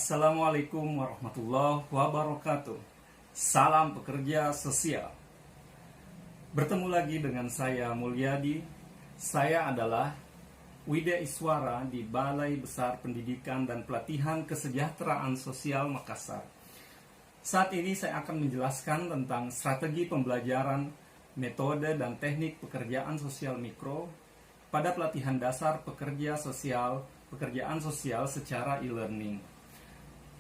Assalamualaikum warahmatullahi wabarakatuh. Salam pekerja sosial. Bertemu lagi dengan saya Mulyadi. Saya adalah Wida Iswara di Balai Besar Pendidikan dan Pelatihan Kesejahteraan Sosial Makassar. Saat ini saya akan menjelaskan tentang strategi pembelajaran, metode dan teknik pekerjaan sosial mikro pada pelatihan dasar pekerjaan sosial secara e-learning.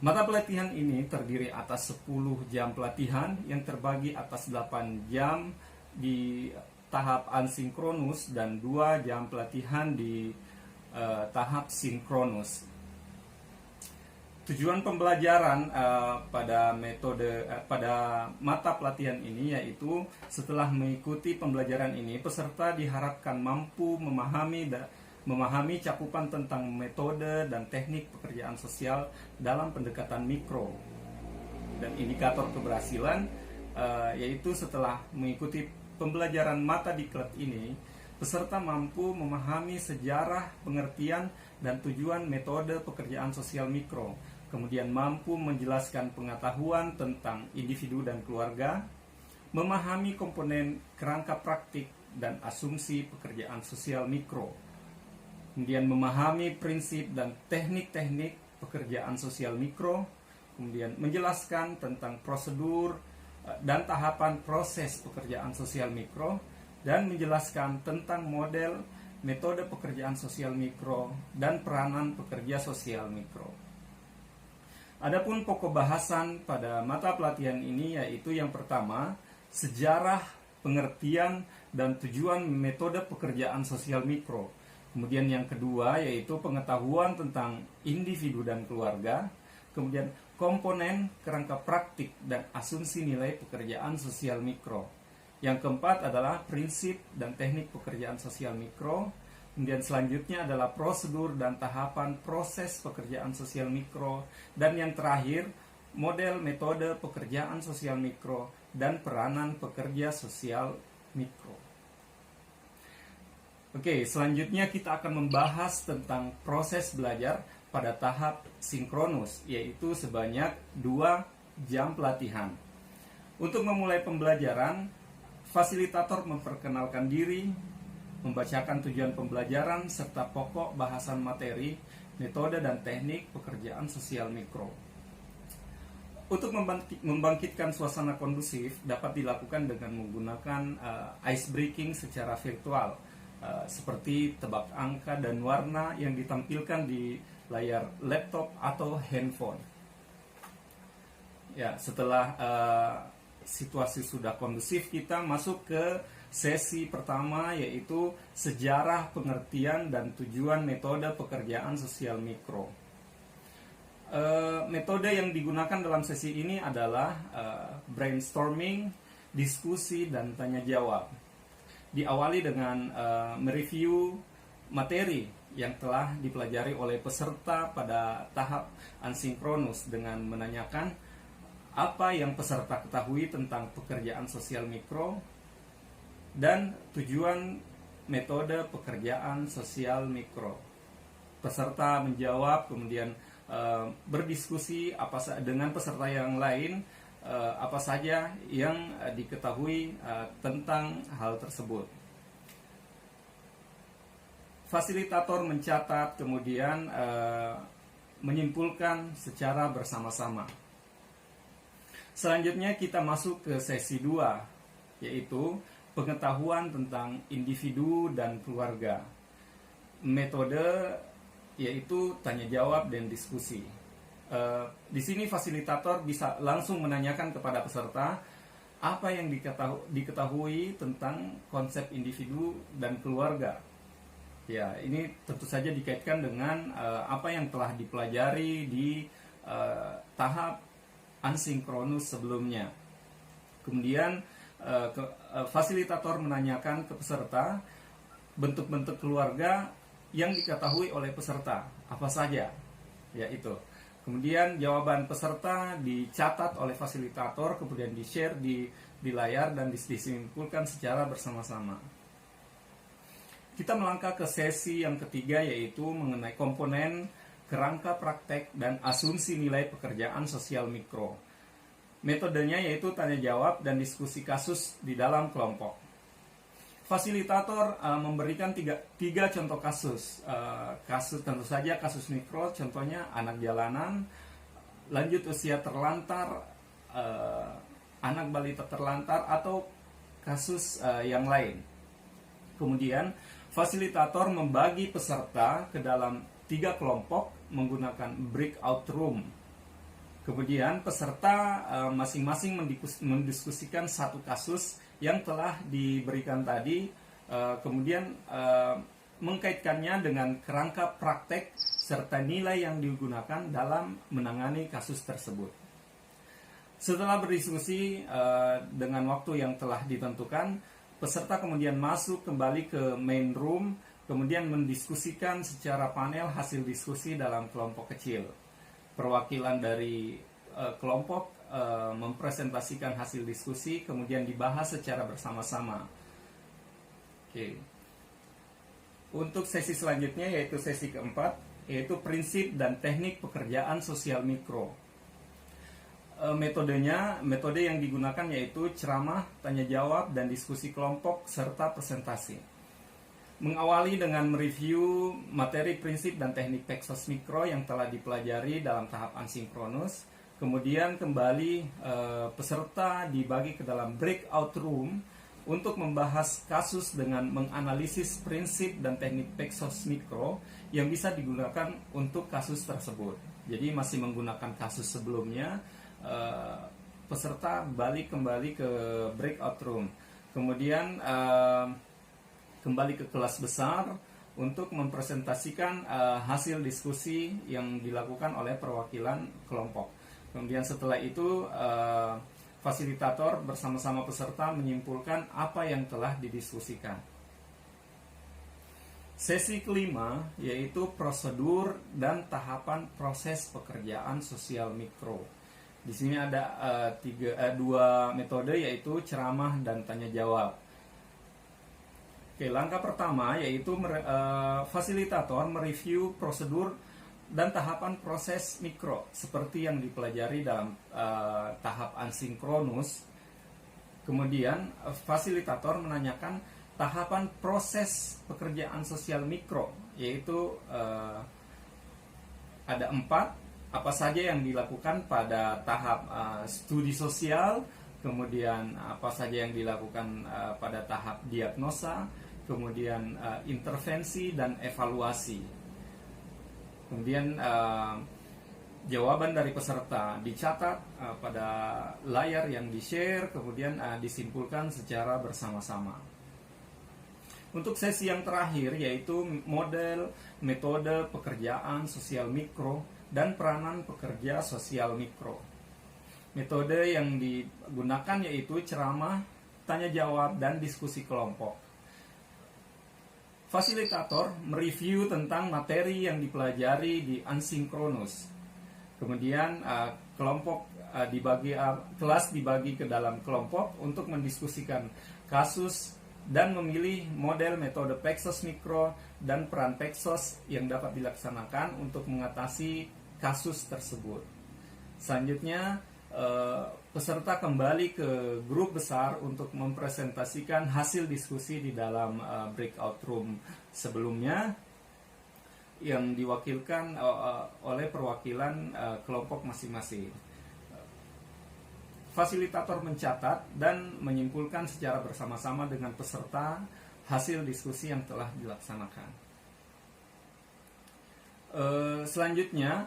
Mata pelatihan ini terdiri atas 10 jam pelatihan yang terbagi atas 8 jam di tahap asinkronus dan 2 jam pelatihan di tahap sinkronus. Tujuan pembelajaran pada mata pelatihan ini yaitu setelah mengikuti pembelajaran ini, peserta diharapkan mampu memahami cakupan tentang metode dan teknik pekerjaan sosial dalam pendekatan mikro. Dan indikator keberhasilan yaitu setelah mengikuti pembelajaran mata diklat ini, peserta mampu memahami sejarah, pengertian, dan tujuan metode pekerjaan sosial mikro, kemudian mampu menjelaskan pengetahuan tentang individu dan keluarga, memahami komponen kerangka praktik dan asumsi pekerjaan sosial mikro, kemudian memahami prinsip dan teknik-teknik pekerjaan sosial mikro, kemudian menjelaskan tentang prosedur dan tahapan proses pekerjaan sosial mikro, dan menjelaskan tentang model, metode pekerjaan sosial mikro, dan peranan pekerja sosial mikro. Adapun pokok bahasan pada mata pelatihan ini yaitu yang pertama, sejarah, pengertian, dan tujuan metode pekerjaan sosial mikro. Kemudian yang kedua yaitu pengetahuan tentang individu dan keluarga. Kemudian komponen, kerangka praktik, dan asumsi nilai pekerjaan sosial mikro. Yang keempat adalah prinsip dan teknik pekerjaan sosial mikro. Kemudian selanjutnya adalah prosedur dan tahapan proses pekerjaan sosial mikro. Dan yang terakhir, model metode pekerjaan sosial mikro dan peranan pekerja sosial mikro. Oke, selanjutnya kita akan membahas tentang proses belajar pada tahap sinkronus, yaitu sebanyak 2 jam pelatihan. Untuk memulai pembelajaran, fasilitator memperkenalkan diri, membacakan tujuan pembelajaran, serta pokok bahasan materi, metode dan teknik pekerjaan sosial mikro. Untuk membangkitkan suasana kondusif dapat dilakukan dengan menggunakan ice breaking secara virtual, seperti tebak angka dan warna yang ditampilkan di layar laptop atau handphone. Ya, setelah situasi sudah kondusif, kita masuk ke sesi pertama yaitu sejarah, pengertian, dan tujuan metode pekerjaan sosial mikro. Metode yang digunakan dalam sesi ini adalah brainstorming, diskusi, dan tanya jawab. Diawali dengan mereview materi yang telah dipelajari oleh peserta pada tahap asinkronus dengan menanyakan apa yang peserta ketahui tentang pekerjaan sosial mikro dan tujuan metode pekerjaan sosial mikro. Peserta menjawab, kemudian berdiskusi dengan peserta yang lain apa saja yang diketahui tentang hal tersebut. Fasilitator mencatat, kemudian menyimpulkan secara bersama-sama. Selanjutnya kita masuk ke sesi 2, yaitu pengetahuan tentang individu dan keluarga. Metode yaitu tanya jawab dan diskusi. Di sini fasilitator bisa langsung menanyakan kepada peserta apa yang diketahui tentang konsep individu dan keluarga. Ya, ini tentu saja dikaitkan dengan apa yang telah dipelajari di tahap asinkronus sebelumnya. Kemudian fasilitator menanyakan ke peserta bentuk-bentuk keluarga yang diketahui oleh peserta apa saja, yaitu. Kemudian jawaban peserta dicatat oleh fasilitator, kemudian di-share di layar dan disimpulkan secara bersama-sama. Kita melangkah ke sesi yang ketiga, yaitu mengenai komponen kerangka praktek, dan asumsi nilai pekerjaan sosial mikro. Metodenya yaitu tanya jawab dan diskusi kasus di dalam kelompok. Fasilitator memberikan tiga contoh kasus. Kasus tentu saja kasus mikro, contohnya anak jalanan, lanjut usia terlantar, anak balita terlantar, atau kasus yang lain. Kemudian fasilitator membagi peserta ke dalam 3 kelompok menggunakan breakout room. Kemudian peserta masing-masing mendiskusikan satu kasus yang telah diberikan tadi, kemudian mengkaitkannya dengan kerangka praktek serta nilai yang digunakan dalam menangani kasus tersebut. Setelah berdiskusi dengan waktu yang telah ditentukan, peserta kemudian masuk kembali ke main room, kemudian mendiskusikan secara panel hasil diskusi dalam kelompok kecil. Perwakilan dari kelompok mempresentasikan hasil diskusi, kemudian dibahas secara bersama-sama. Oke. Untuk sesi selanjutnya, yaitu sesi keempat, yaitu prinsip dan teknik pekerjaan sosial mikro. Metode yang digunakan yaitu ceramah, tanya jawab, dan diskusi kelompok serta presentasi. Mengawali dengan mereview materi prinsip dan teknik Paxos mikro yang telah dipelajari dalam tahap asinkronus. Kemudian kembali peserta dibagi ke dalam breakout room untuk membahas kasus dengan menganalisis prinsip dan teknik Paxos mikro yang bisa digunakan untuk kasus tersebut. Jadi masih menggunakan kasus sebelumnya, peserta balik kembali ke breakout room. Kemudian kembali ke kelas besar untuk mempresentasikan hasil diskusi yang dilakukan oleh perwakilan kelompok. Kemudian setelah itu fasilitator bersama-sama peserta menyimpulkan apa yang telah didiskusikan. Sesi kelima yaitu prosedur dan tahapan proses pekerjaan sosial mikro. Di sini ada dua metode, yaitu ceramah dan tanya jawab. Oke, langkah pertama yaitu fasilitator mereview prosedur dan tahapan proses mikro seperti yang dipelajari dalam tahap asinkronus. Kemudian fasilitator menanyakan tahapan proses pekerjaan sosial mikro, yaitu ada 4, apa saja yang dilakukan pada tahap studi sosial, kemudian apa saja yang dilakukan pada tahap diagnosa, kemudian intervensi dan evaluasi. Kemudian jawaban dari peserta dicatat pada layar yang di-share, kemudian disimpulkan secara bersama-sama. Untuk sesi yang terakhir yaitu model metode pekerjaan sosial mikro dan peranan pekerja sosial mikro. Metode yang digunakan yaitu ceramah, tanya jawab, dan diskusi kelompok. Fasilitator mereview tentang materi yang dipelajari di asinkronus. Kemudian kelas dibagi ke dalam kelompok untuk mendiskusikan kasus dan memilih model metode Paxos mikro dan peran Paxos yang dapat dilaksanakan untuk mengatasi kasus tersebut. Selanjutnya peserta kembali ke grup besar untuk mempresentasikan hasil diskusi di dalam breakout room sebelumnya yang diwakilkan oleh perwakilan kelompok masing-masing. Fasilitator mencatat dan menyimpulkan secara bersama-sama dengan peserta hasil diskusi yang telah dilaksanakan. Selanjutnya,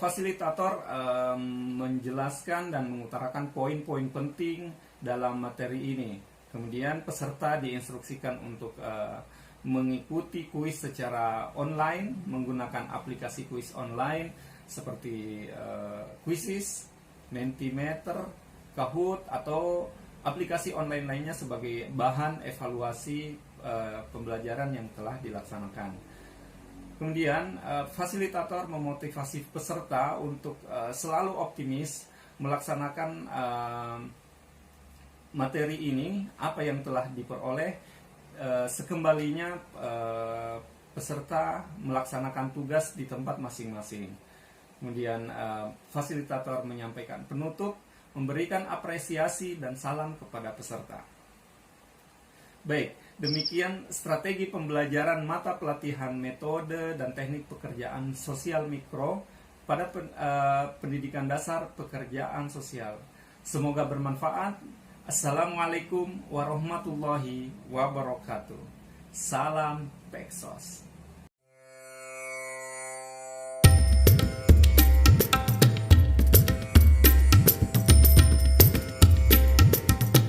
fasilitator menjelaskan dan mengutarakan poin-poin penting dalam materi ini. Kemudian peserta diinstruksikan untuk mengikuti kuis secara online menggunakan aplikasi kuis online seperti Quizizz, Mentimeter, Kahoot, atau aplikasi online lainnya sebagai bahan evaluasi pembelajaran yang telah dilaksanakan. Kemudian fasilitator memotivasi peserta untuk selalu optimis melaksanakan materi ini, apa yang telah diperoleh sekembalinya peserta melaksanakan tugas di tempat masing-masing. Kemudian fasilitator menyampaikan penutup, memberikan apresiasi dan salam kepada peserta. Baik, demikian strategi pembelajaran mata pelatihan metode dan teknik pekerjaan sosial mikro pada pendidikan dasar pekerjaan sosial. Semoga bermanfaat. Assalamualaikum warahmatullahi wabarakatuh. Salam Peksos.